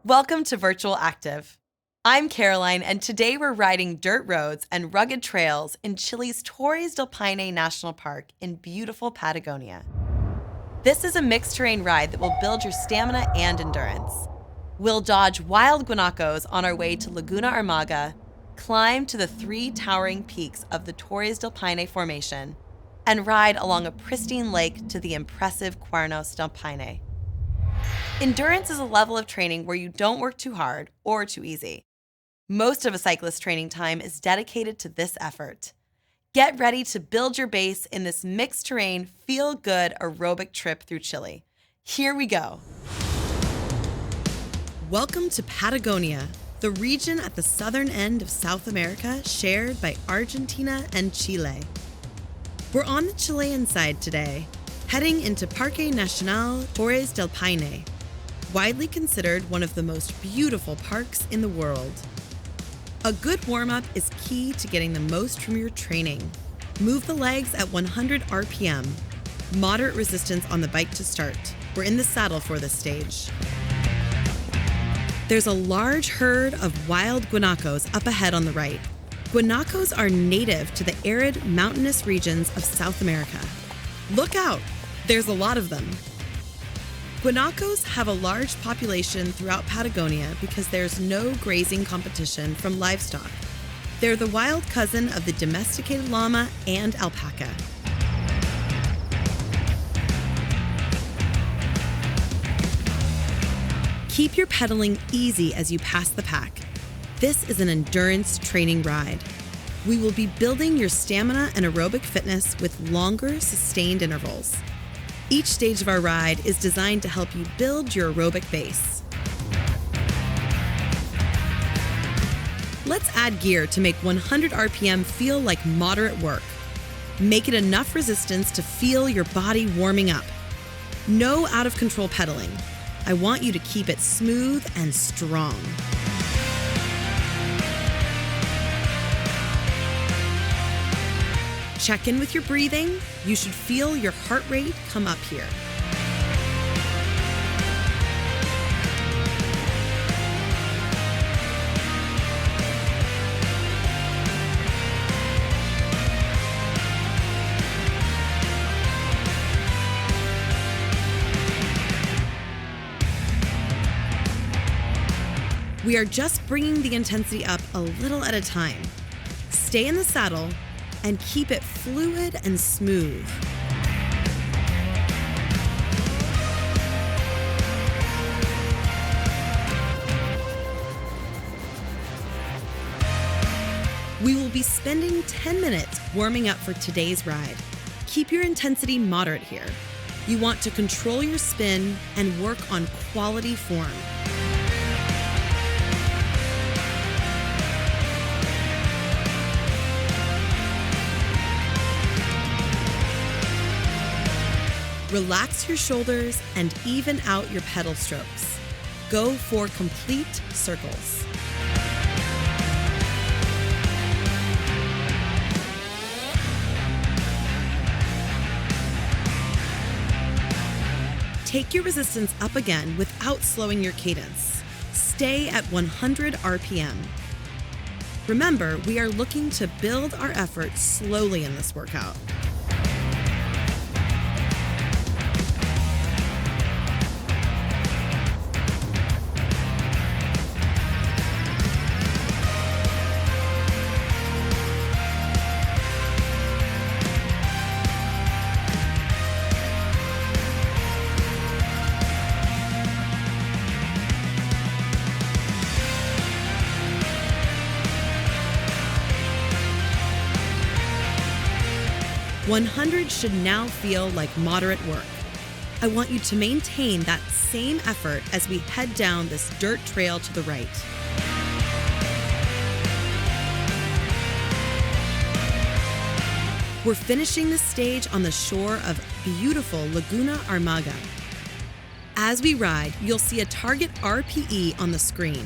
Welcome to Virtual Active. I'm Caroline, and today we're riding dirt roads and rugged trails in Chile's Torres del Paine National Park in beautiful Patagonia. This is a mixed terrain ride that will build your stamina and endurance. We'll dodge wild guanacos on our way to Laguna Armaga, climb to the 3 towering peaks of the Torres del Paine Formation, and ride along a pristine lake to the impressive Cuernos del Paine. Endurance is a level of training where you don't work too hard or too easy. Most of a cyclist's training time is dedicated to this effort. Get ready to build your base in this mixed terrain, feel-good aerobic trip through Chile. Here we go. Welcome to Patagonia, the region at the southern end of South America shared by Argentina and Chile. We're on the Chilean side today, heading into Parque Nacional Torres del Paine, widely considered one of the most beautiful parks in the world. A good warm-up is key to getting the most from your training. Move the legs at 100 RPM. Moderate resistance on the bike to start. We're in the saddle for this stage. There's a large herd of wild guanacos up ahead on the right. Guanacos are native to the arid, mountainous regions of South America. Look out! There's a lot of them. Guanacos have a large population throughout Patagonia because there's no grazing competition from livestock. They're the wild cousin of the domesticated llama and alpaca. Keep your pedaling easy as you pass the pack. This is an endurance training ride. We will be building your stamina and aerobic fitness with longer, sustained intervals. Each stage of our ride is designed to help you build your aerobic base. Let's add gear to make 100 RPM feel like moderate work. Make it enough resistance to feel your body warming up. No out-of-control pedaling. I want you to keep it smooth and strong. Check in with your breathing. You should feel your heart rate come up here. We are just bringing the intensity up a little at a time. Stay in the saddle and keep it fluid and smooth. We will be spending 10 minutes warming up for today's ride. Keep your intensity moderate here. You want to control your spin and work on quality form. Relax your shoulders and even out your pedal strokes. Go for complete circles. Take your resistance up again without slowing your cadence. Stay at 100 RPM. Remember, we are looking to build our effort slowly in this workout. $100 should now feel like moderate work. I want you to maintain that same effort as we head down this dirt trail to the right. We're finishing this stage on the shore of beautiful Laguna Armaga. As we ride, you'll see a target RPE on the screen.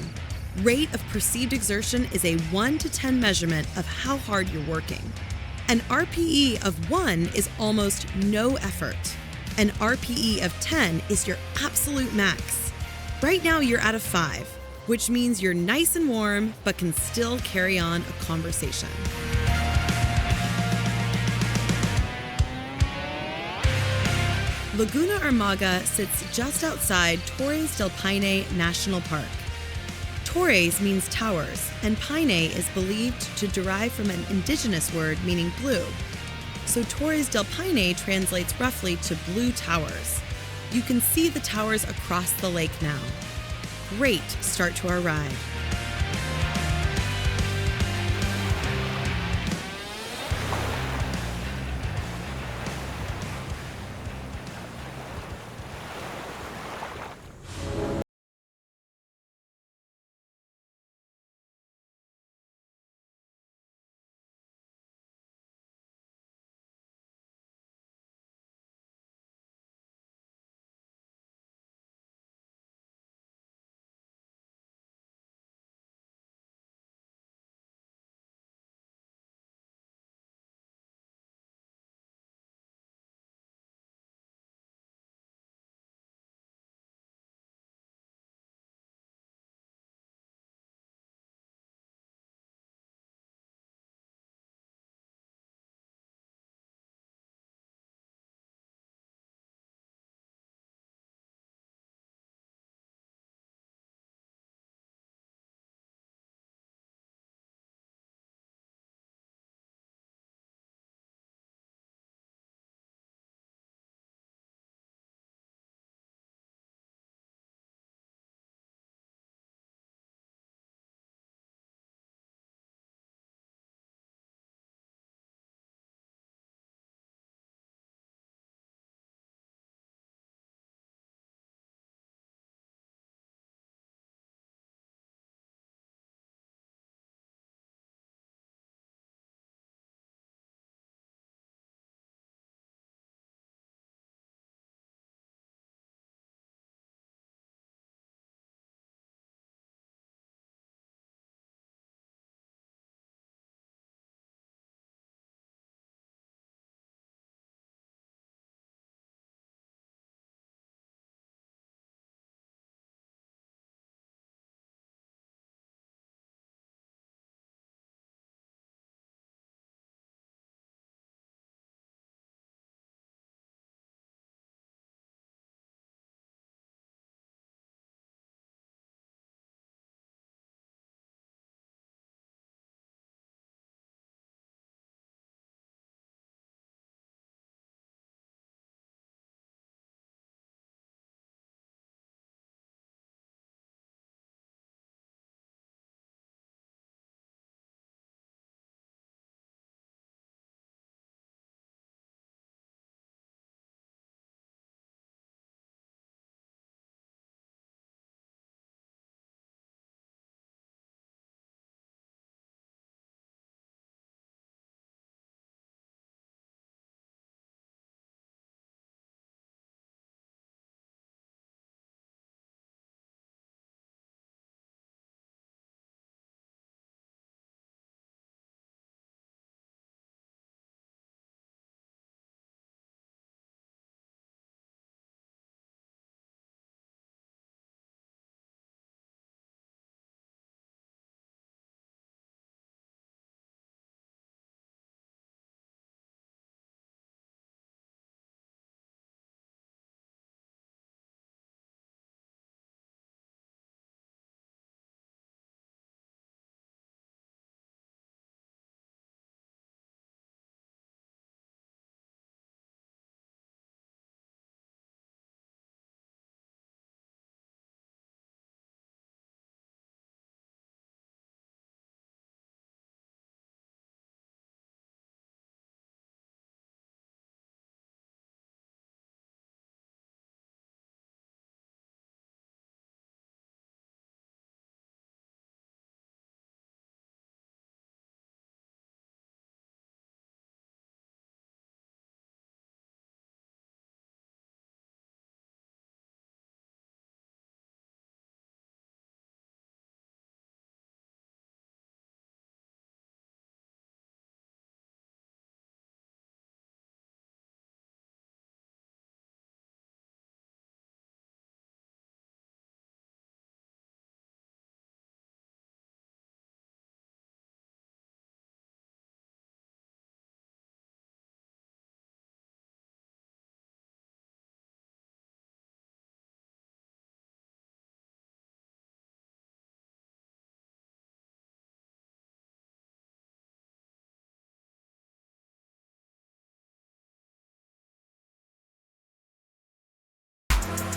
Rate of perceived exertion is a 1 to 10 measurement of how hard you're working. An RPE of 1 is almost no effort. An RPE of 10 is your absolute max. Right now, you're out of 5, which means you're nice and warm, but can still carry on a conversation. Laguna Armaga sits just outside Torres del Paine National Park. Torres means towers, and Paine is believed to derive from an indigenous word meaning blue. So Torres del Paine translates roughly to blue towers. You can see the towers across the lake now. Great start to our ride.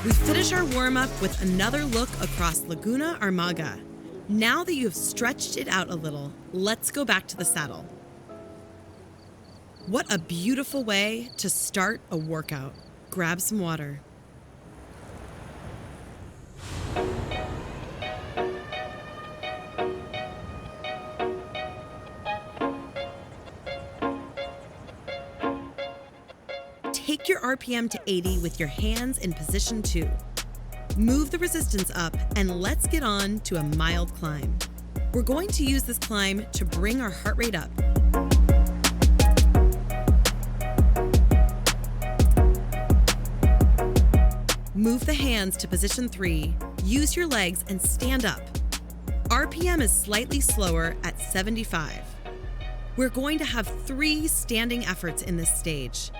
We finish our warm-up with another look across Laguna Armaga. Now that you have stretched it out a little, let's go back to the saddle. What a beautiful way to start a workout. Grab some water. Take your RPM to 80 with your hands in position 2. Move the resistance up and let's get on to a mild climb. We're going to use this climb to bring our heart rate up. Move the hands to position 3, use your legs and stand up. RPM is slightly slower at 75. We're going to have 3 standing efforts in this stage.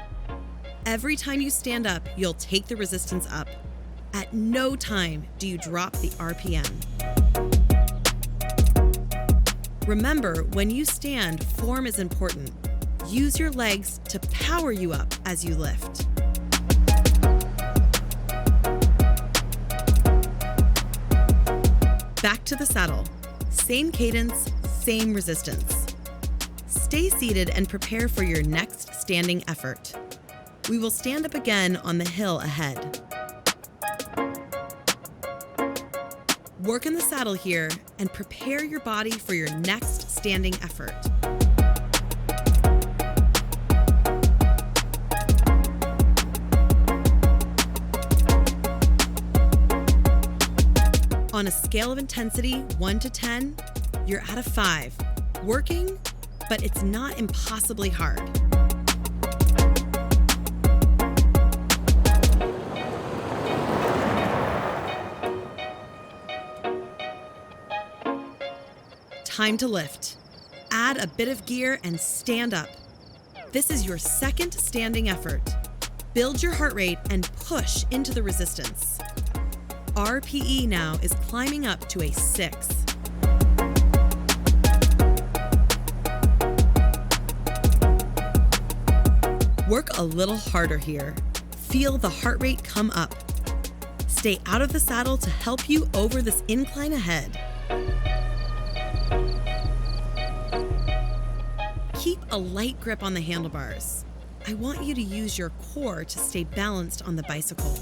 Every time you stand up, you'll take the resistance up. At no time do you drop the RPM. Remember, when you stand, form is important. Use your legs to power you up as you lift. Back to the saddle. Same cadence, same resistance. Stay seated and prepare for your next standing effort. We will stand up again on the hill ahead. Work in the saddle here and prepare your body for your next standing effort. On a scale of intensity, 1 to 10, you're at a 5. Working, but it's not impossibly hard. Time to lift. Add a bit of gear and stand up. This is your second standing effort. Build your heart rate and push into the resistance. RPE now is climbing up to a 6. Work a little harder here. Feel the heart rate come up. Stay out of the saddle to help you over this incline ahead. Keep a light grip on the handlebars. I want you to use your core to stay balanced on the bicycle.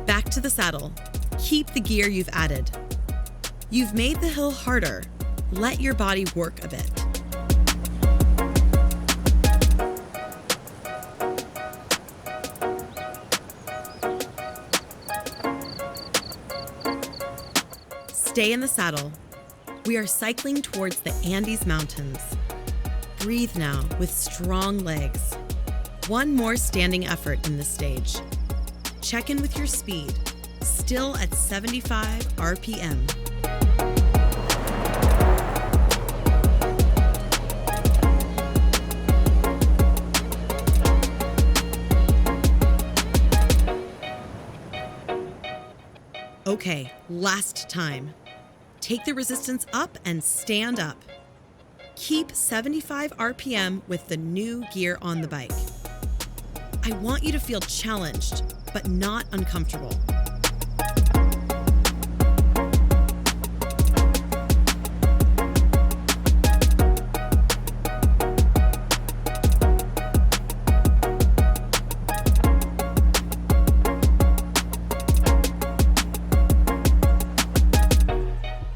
Back to the saddle. Keep the gear you've added. You've made the hill harder. Let your body work a bit. Stay in the saddle. We are cycling towards the Andes Mountains. Breathe now with strong legs. One more standing effort in this stage. Check in with your speed, still at 75 RPM. Okay, last time. Take the resistance up and stand up. Keep 75 RPM with the new gear on the bike. I want you to feel challenged, but not uncomfortable.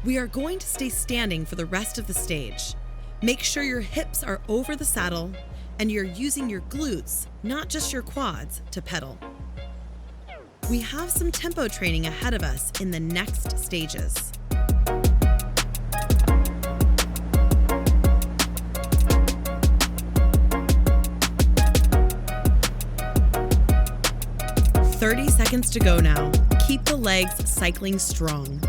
We are going to stay standing for the rest of the stage. Make sure your hips are over the saddle and you're using your glutes, not just your quads, to pedal. We have some tempo training ahead of us in the next stages. "30 seconds to go now. Keep the legs cycling strong.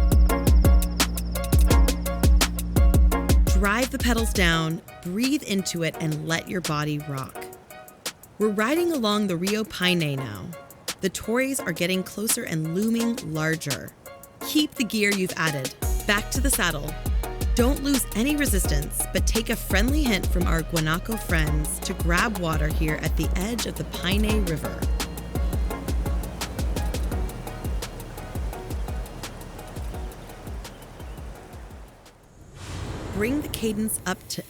Drive the pedals down, breathe into it, and let your body rock. We're riding along the Rio Paine now. The Torres are getting closer and looming larger. Keep the gear you've added. Back to the saddle. Don't lose any resistance, but take a friendly hint from our guanaco friends to grab water here at the edge of the Paine River. Bring the cadence up to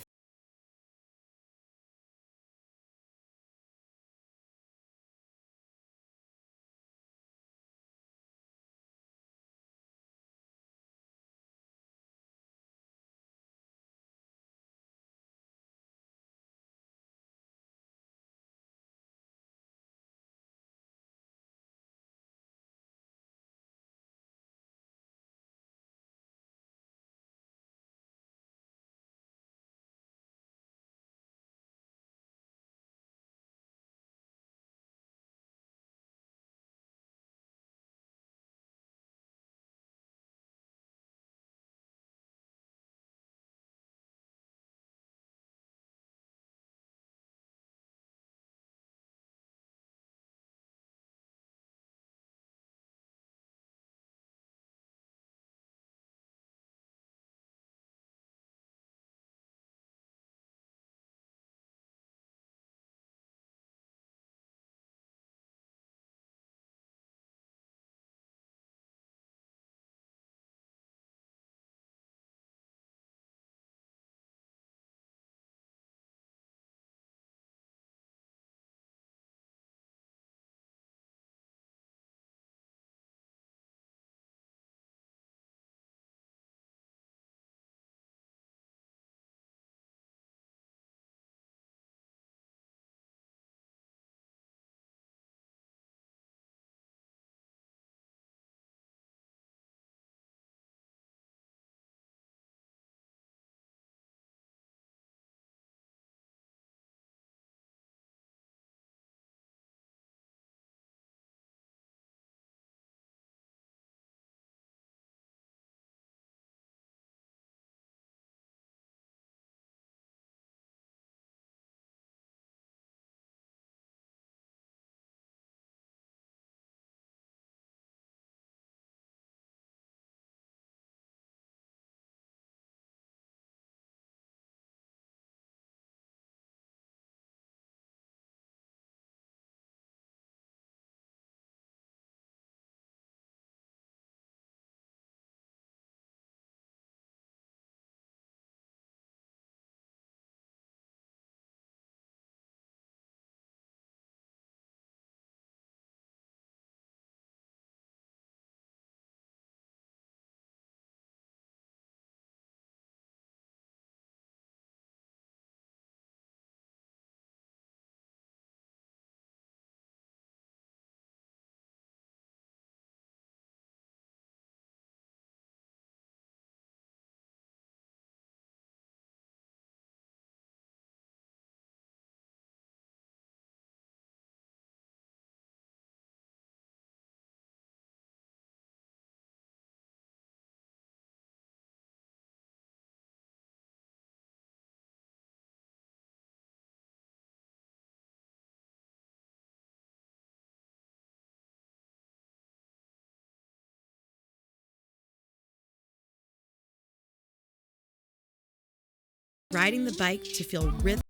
riding the bike to feel rhythm.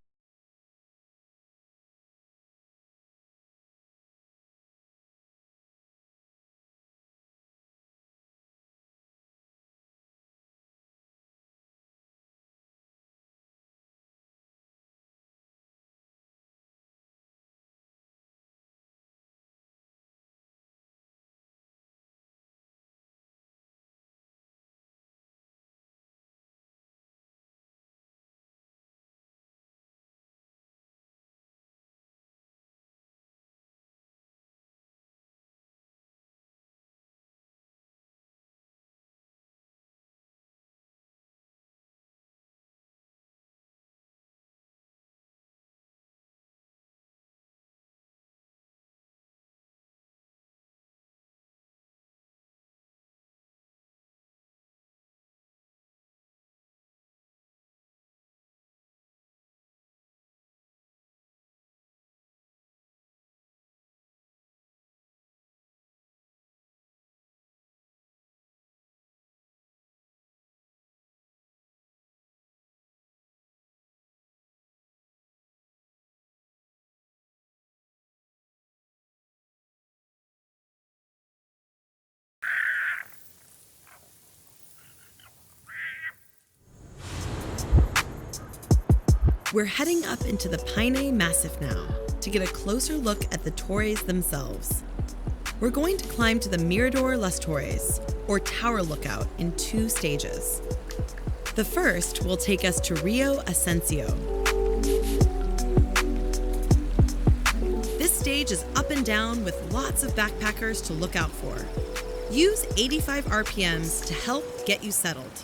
We're heading up into the Piney Massif now to get a closer look at the Torres themselves. We're going to climb to the Mirador Las Torres, or Tower Lookout, in 2 stages. The first will take us to Rio Ascencio. This stage is up and down with lots of backpackers to look out for. Use 85 RPMs to help get you settled.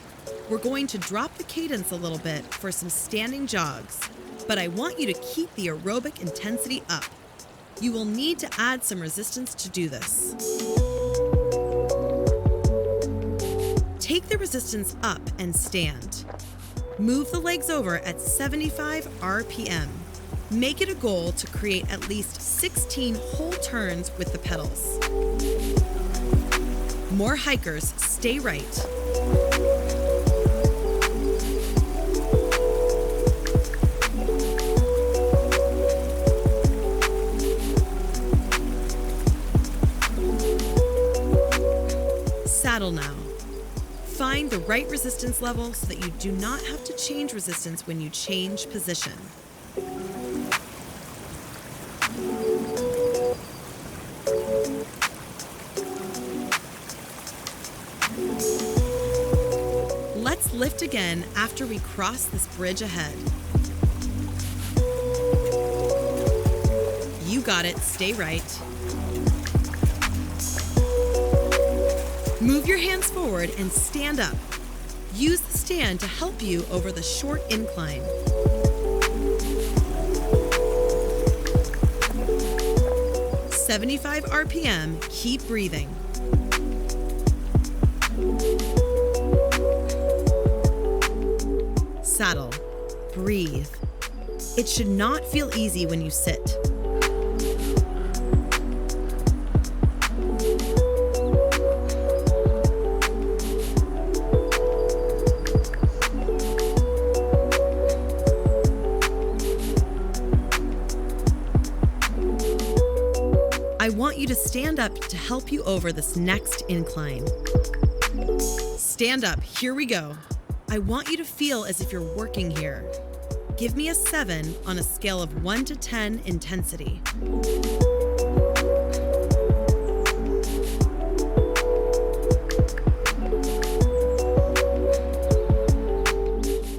We're going to drop the cadence a little bit for some standing jogs, but I want you to keep the aerobic intensity up. You will need to add some resistance to do this. Take the resistance up and stand. Move the legs over at 75 RPM. Make it a goal to create at least 16 whole turns with the pedals. More hikers, stay right. Saddle now. Find the right resistance level so that you do not have to change resistance when you change position. Let's lift again after we cross this bridge ahead. You got it, stay right. Move your hands forward and stand up. Use the stand to help you over the short incline. "75 RPM, keep breathing. Saddle, breathe. It should not feel easy when you sit. I want you to stand up to help you over this next incline. Stand up, here we go. I want you to feel as if you're working here. Give me a 7 on a scale of 1 to 10 intensity.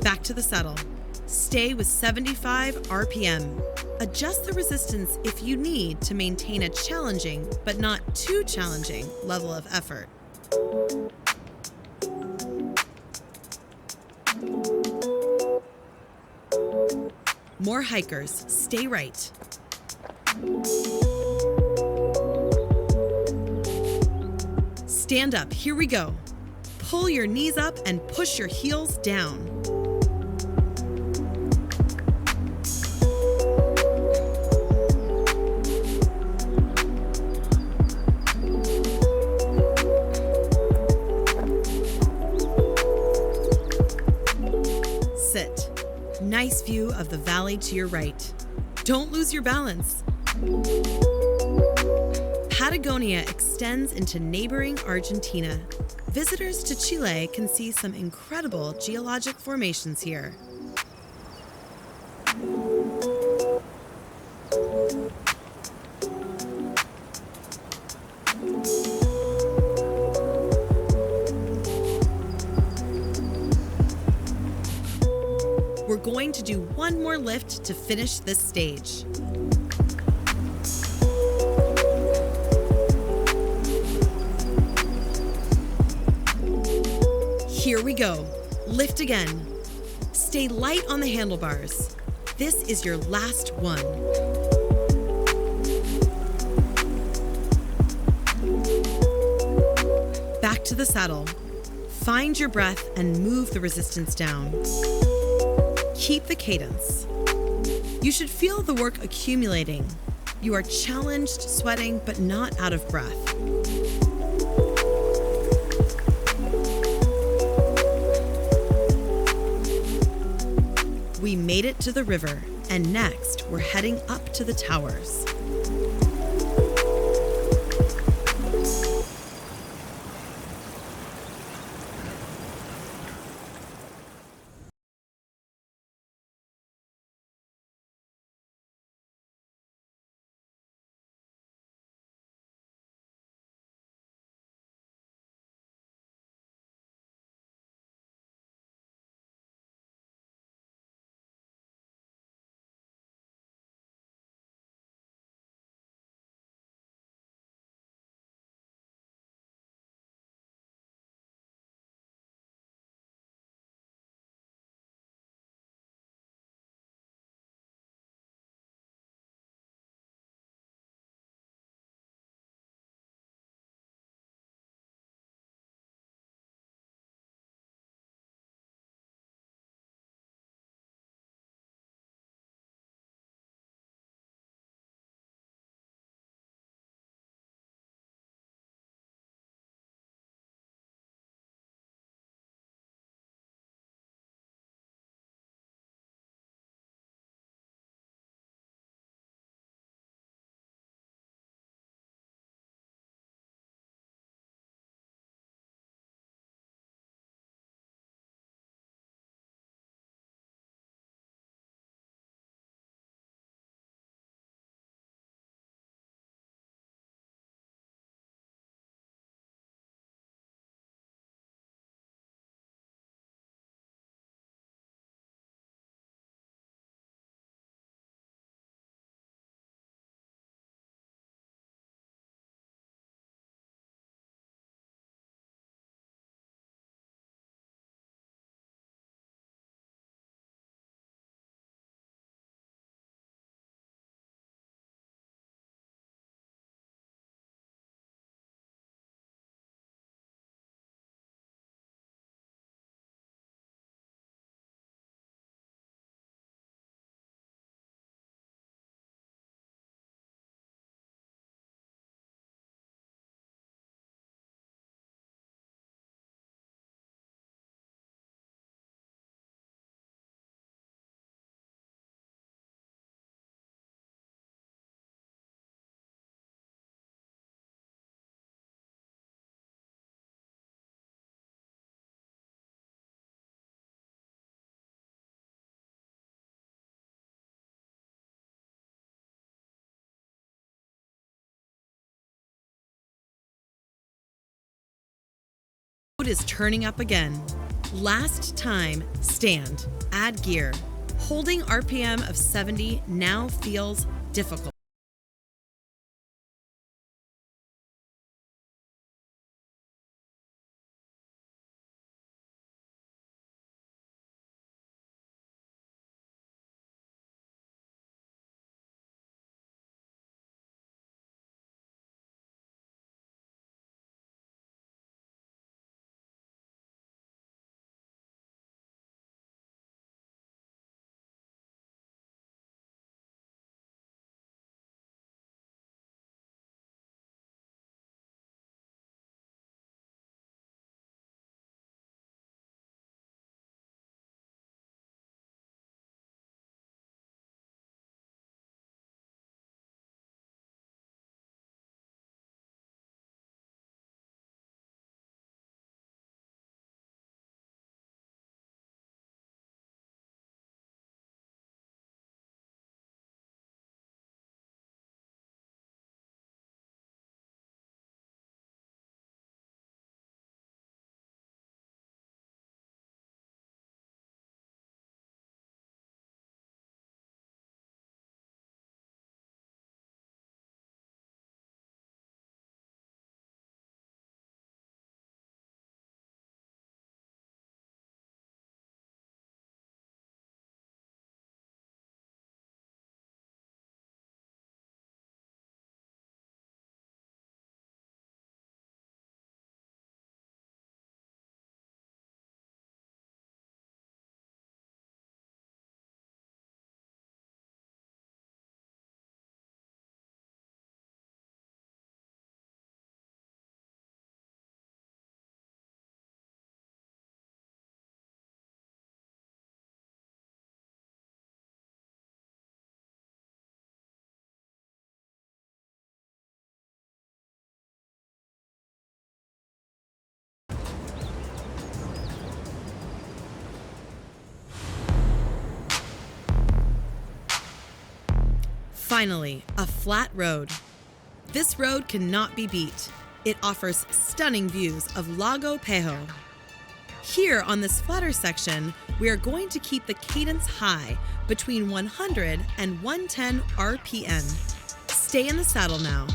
Back to the saddle. Stay with 75 RPM. Adjust the resistance if you need to maintain a challenging, but not too challenging, level of effort. More hikers, stay right. Stand up, here we go. Pull your knees up and push your heels down. Sit. Nice view of the valley to your right. Don't lose your balance. Patagonia extends into neighboring Argentina. Visitors to Chile can see some incredible geologic formations here. We're going to do one more lift to finish this stage. Here we go. Lift again. Stay light on the handlebars. This is your last one. Back to the saddle. Find your breath and move the resistance down. Keep the cadence. You should feel the work accumulating. You are challenged, sweating, but not out of breath. We made it to the river, and next we're heading up to the towers. Is turning up again. Last time, stand, add gear. Holding RPM of 70 now feels difficult. Finally, a flat road. This road cannot be beat. It offers stunning views of Lago Pejo. Here on this flatter section, we are going to keep the cadence high between 100 and 110 RPM. Stay in the saddle now.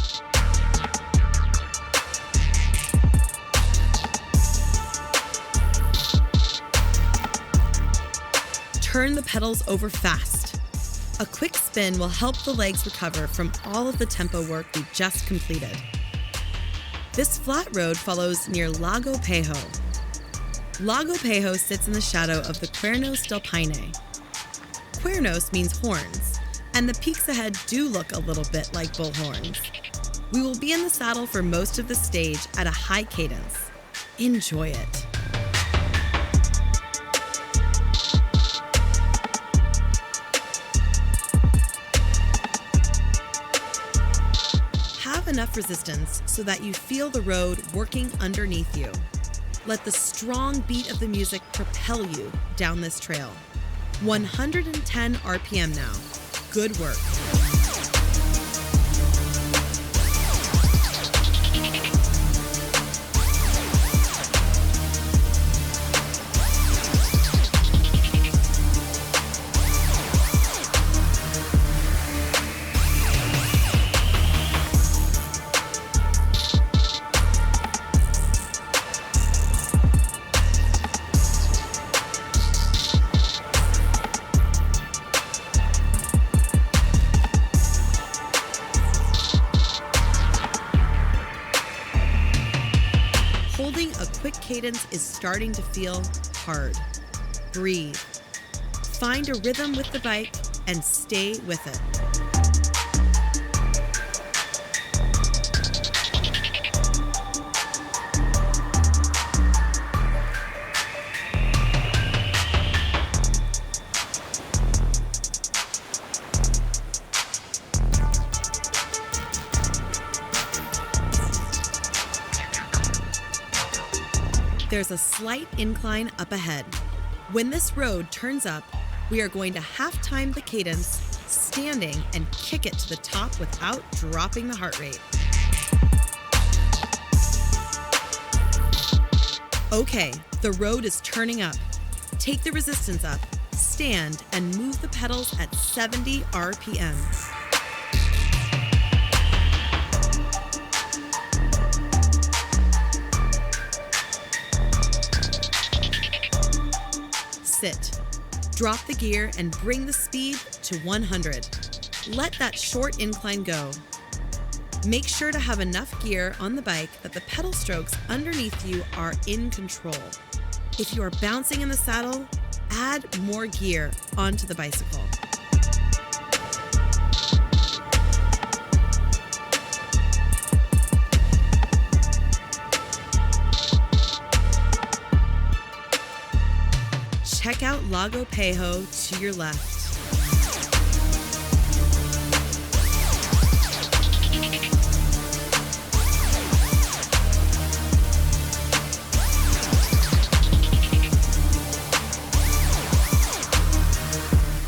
Turn the pedals over fast. A quick spin will help the legs recover from all of the tempo work we just completed. This flat road follows near Lago Pejo. Lago Pejo sits in the shadow of the Cuernos del Paine. Cuernos means horns, and the peaks ahead do look a little bit like bullhorns. We will be in the saddle for most of the stage at a high cadence. Enjoy it. Have enough resistance so that you feel the road working underneath you. Let the strong beat of the music propel you down this trail. 110 RPM now. Good work. Holding a quick cadence is starting to feel hard. Breathe. Find a rhythm with the bike and stay with it. There's a slight incline up ahead. When this road turns up, we are going to half-time the cadence, standing and kick it to the top without dropping the heart rate. Okay, the road is turning up. Take the resistance up, stand, and move the pedals at 70 RPM. Sit. Drop the gear and bring the speed to 100. Let that short incline go. Make sure to have enough gear on the bike that the pedal strokes underneath you are in control. If you are bouncing in the saddle, add more gear onto the bicycle. Check out Lago Pejo to your left.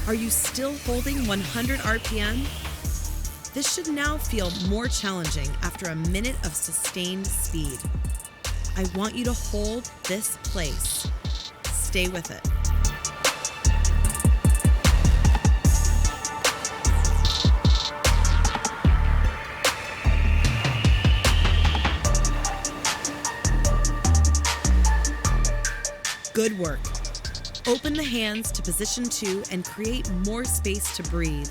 Are you still holding 100 RPM? This should now feel more challenging after a minute of sustained speed. I want you to hold this place. Stay with it. Good work. Open the hands to position 2 and create more space to breathe.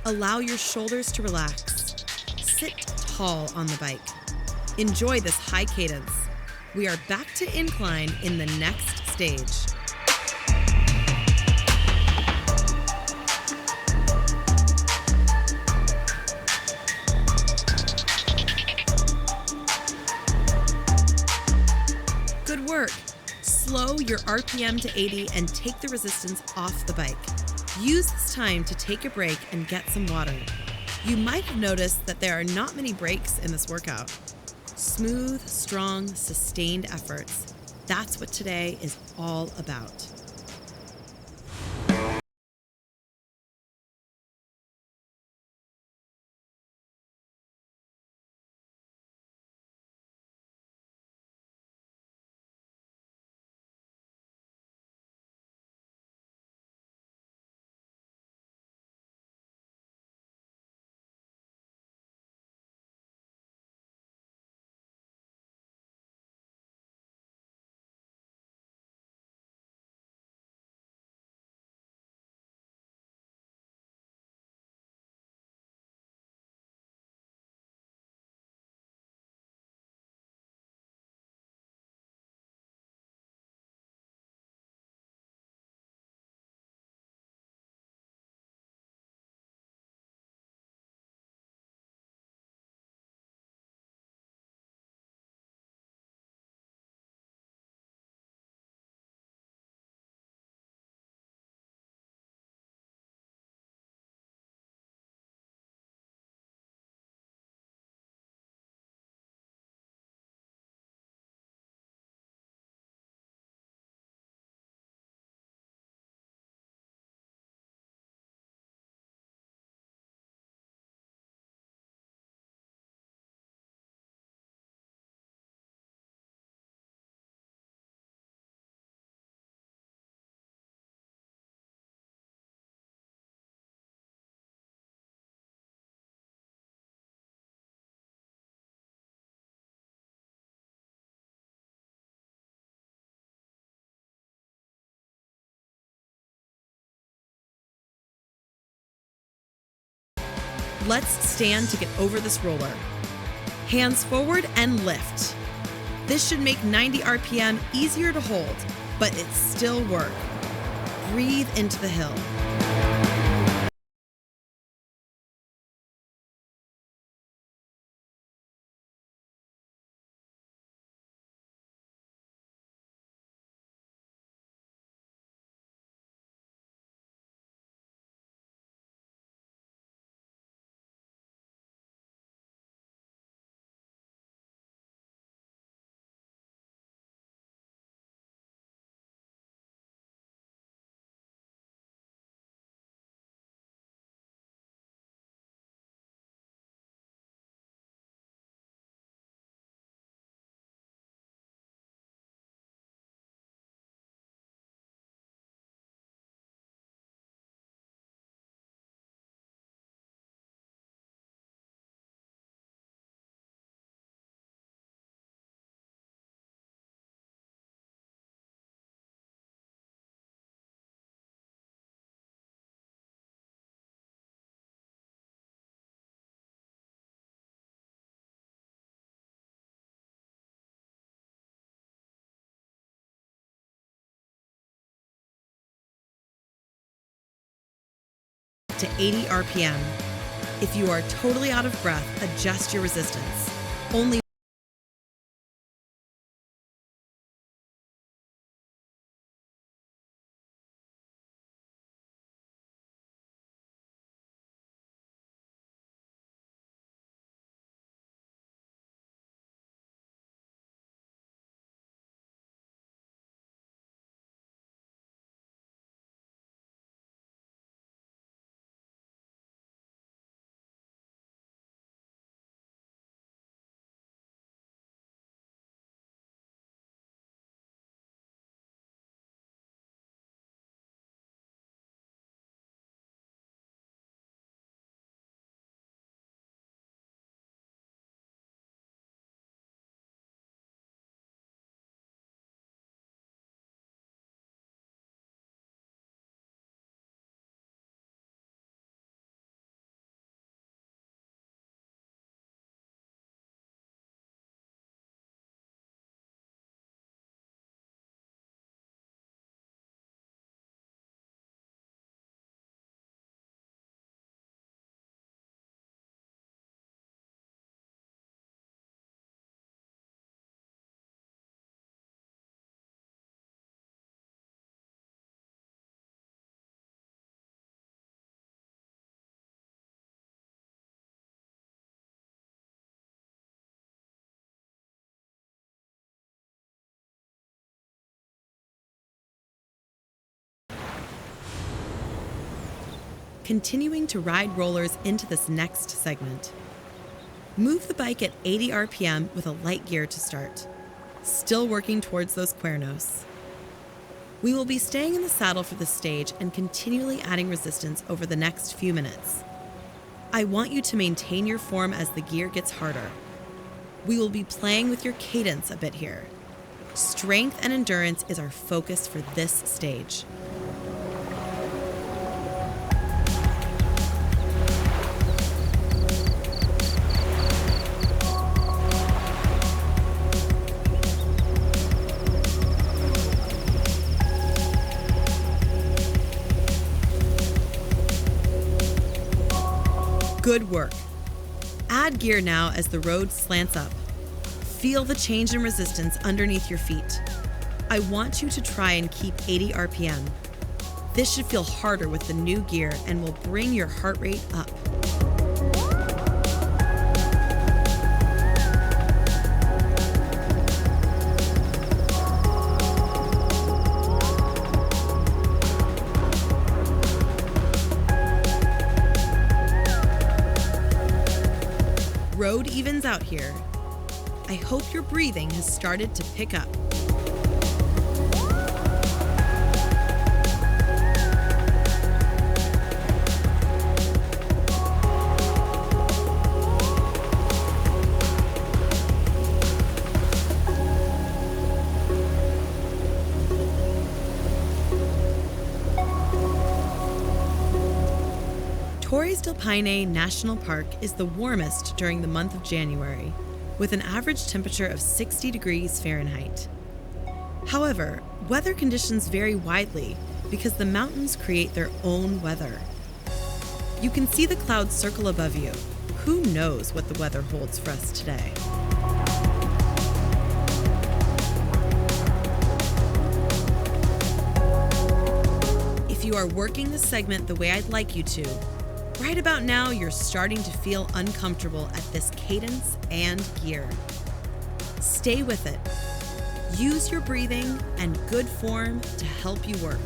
Allow your shoulders to relax. Sit tall on the bike. Enjoy this high cadence. We are back to incline in the next stage. Good work. Slow your RPM to 80 and take the resistance off the bike. Use this time to take a break and get some water. You might have noticed that there are not many breaks in this workout. Smooth, strong, sustained efforts. That's what today is all about. Let's stand to get over this roller. Hands forward and lift. This should make 90 RPM easier to hold, but it's still work. Breathe into the hill. to 80 RPM. If you are totally out of breath, adjust your resistance. Only continuing to ride rollers into this next segment. Move the bike at 80 RPM with a light gear to start. Still working towards those cuernos. We will be staying in the saddle for this stage and continually adding resistance over the next few minutes. I want you to maintain your form as the gear gets harder. We will be playing with your cadence a bit here. Strength and endurance is our focus for this stage. Good work. Add gear now as the road slants up. Feel the change in resistance underneath your feet. I want you to try and keep 80 RPM. This should feel harder with the new gear and will bring your heart rate up. Road evens out here. I hope your breathing has started to pick up. Torres del Paine National Park is the warmest during the month of January, with an average temperature of 60 degrees Fahrenheit. However, weather conditions vary widely because the mountains create their own weather. You can see the clouds circle above you. Who knows what the weather holds for us today? If you are working this segment the way I'd like you to, right about now, you're starting to feel uncomfortable at this cadence and gear. Stay with it. Use your breathing and good form to help you work.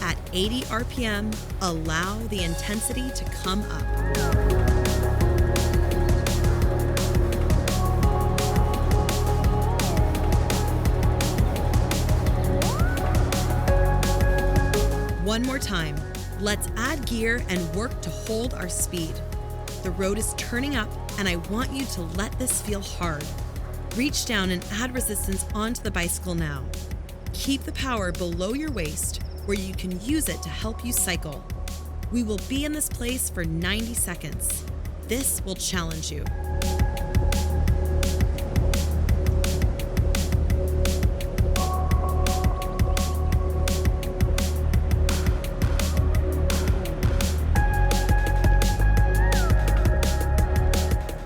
At 80 RPM, allow the intensity to come up. One more time. Let's add gear and work to hold our speed. The road is turning up, and I want you to let this feel hard. Reach down and add resistance onto the bicycle now. Keep the power below your waist, where you can use it to help you cycle. We will be in this place for 90 seconds. This will challenge you.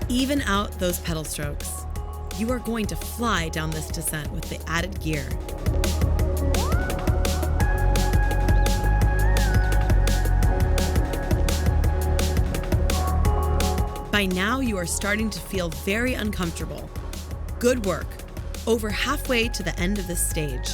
Even out those pedal strokes. You are going to fly down this descent with the added gear. By now, you are starting to feel very uncomfortable. Good work. Over halfway to the end of this stage.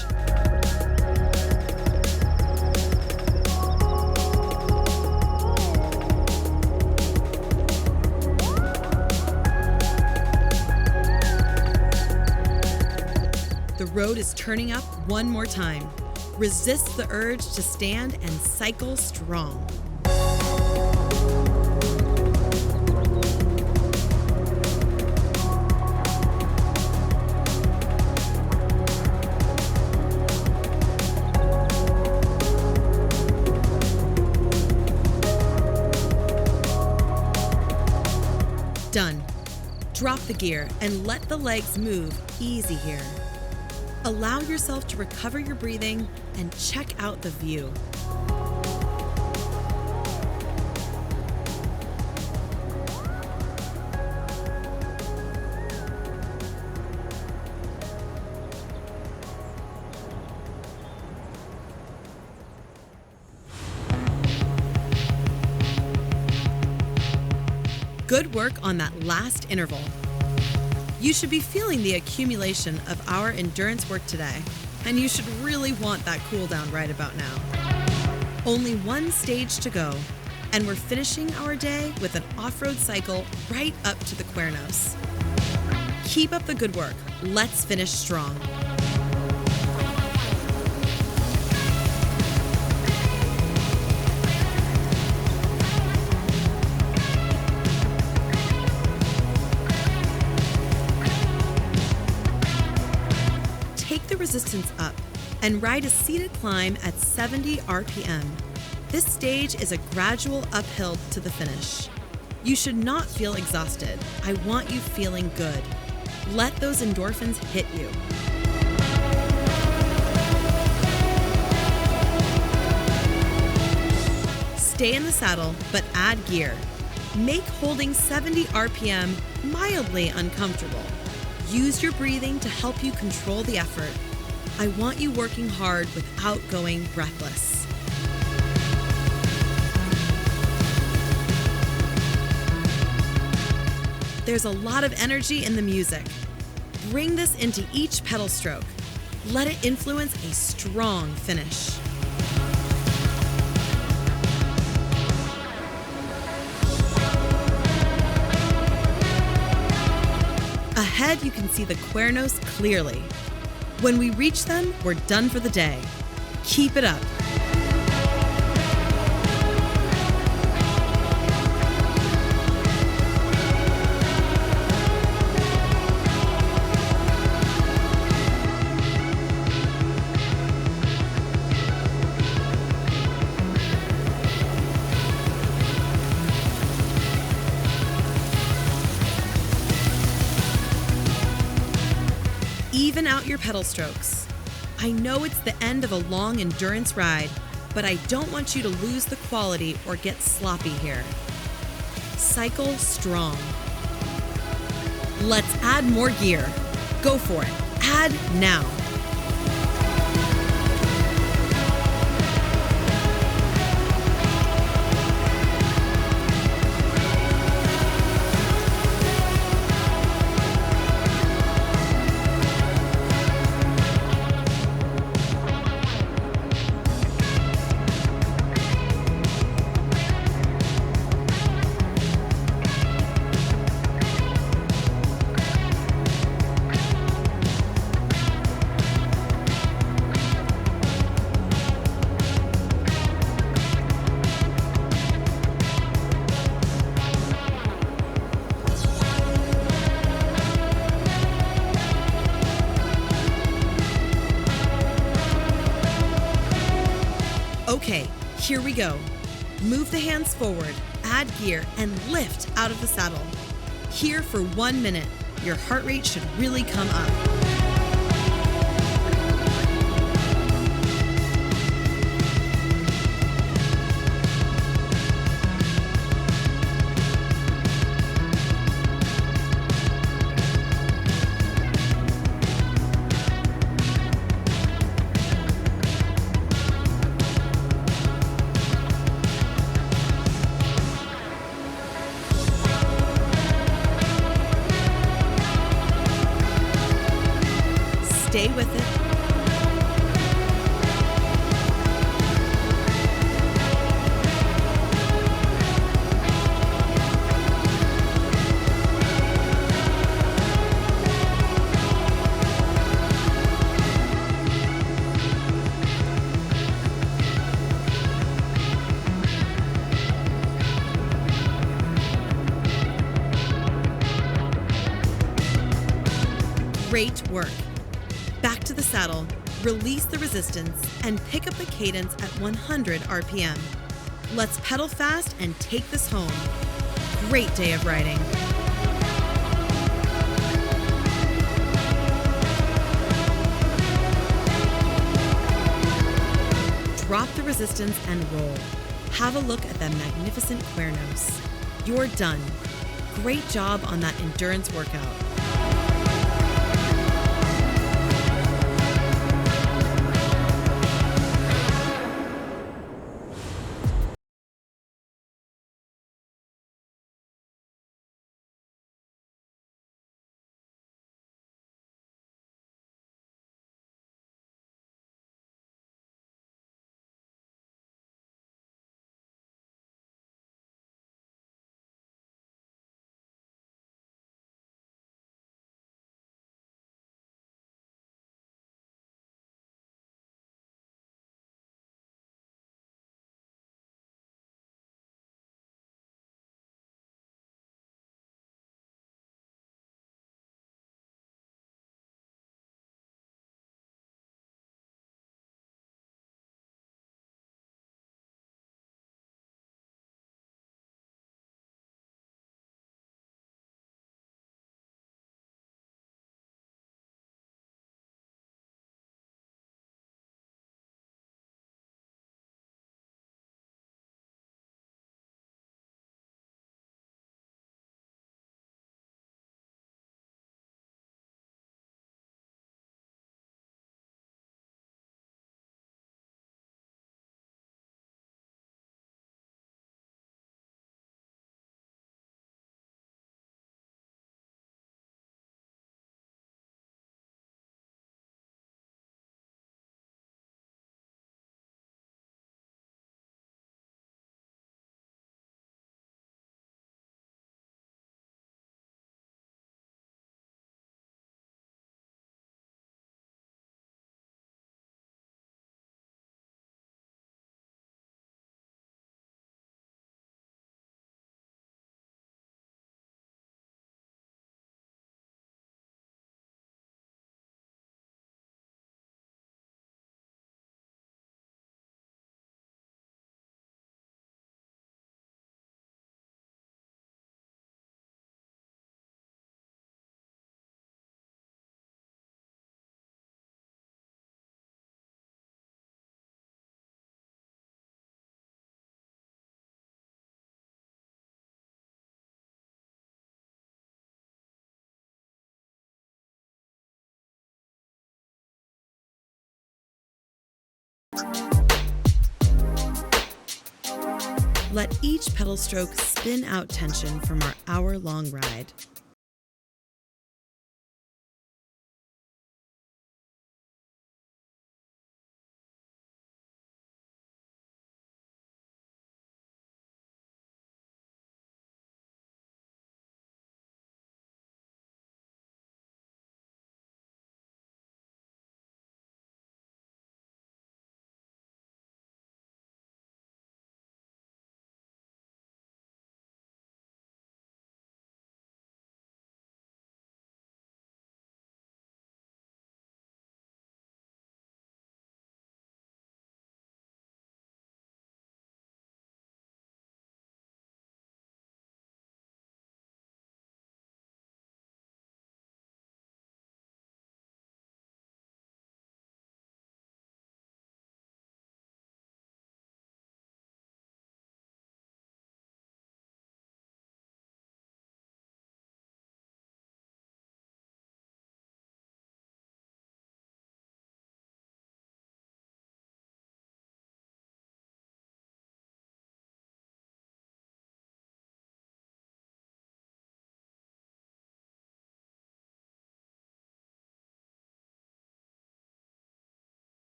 The road is turning up one more time. Resist the urge to stand and cycle strong. Done. Drop the gear and let the legs move easy here. Allow yourself to recover your breathing and check out the view. Good work on that last interval. You should be feeling the accumulation of our endurance work today, and you should really want that cool down right about now. Only one stage to go, and we're finishing our day with an off-road cycle right up to the Cuernos. Keep up the good work. Let's finish strong. Take the resistance up and ride a seated climb at 70 RPM. This stage is a gradual uphill to the finish. You should not feel exhausted. I want you feeling good. Let those endorphins hit you. Stay in the saddle, but add gear. Make holding 70 RPM mildly uncomfortable. Use your breathing to help you control the effort. I want you working hard without going breathless. There's a lot of energy in the music. Bring this into each pedal stroke. Let it influence a strong finish. Ahead, you can see the Cuernos clearly. When we reach them, we're done for the day. Keep it up. Even out your pedal strokes. I know it's the end of a long endurance ride, but I don't want you to lose the quality or get sloppy here. Cycle strong. Let's add more gear. Go for it. Add now. Okay, here we go. Move the hands forward, add gear, and lift out of the saddle. Here for 1 minute. Your heart rate should really come up. Stay with it. Great work. Back to the saddle, release the resistance, and pick up the cadence at 100 RPM. Let's pedal fast and take this home. Great day of riding. Drop the resistance and roll. Have a look at that magnificent Cuernos. You're done. Great job on that endurance workout. Let each pedal stroke spin out tension from our hour-long ride.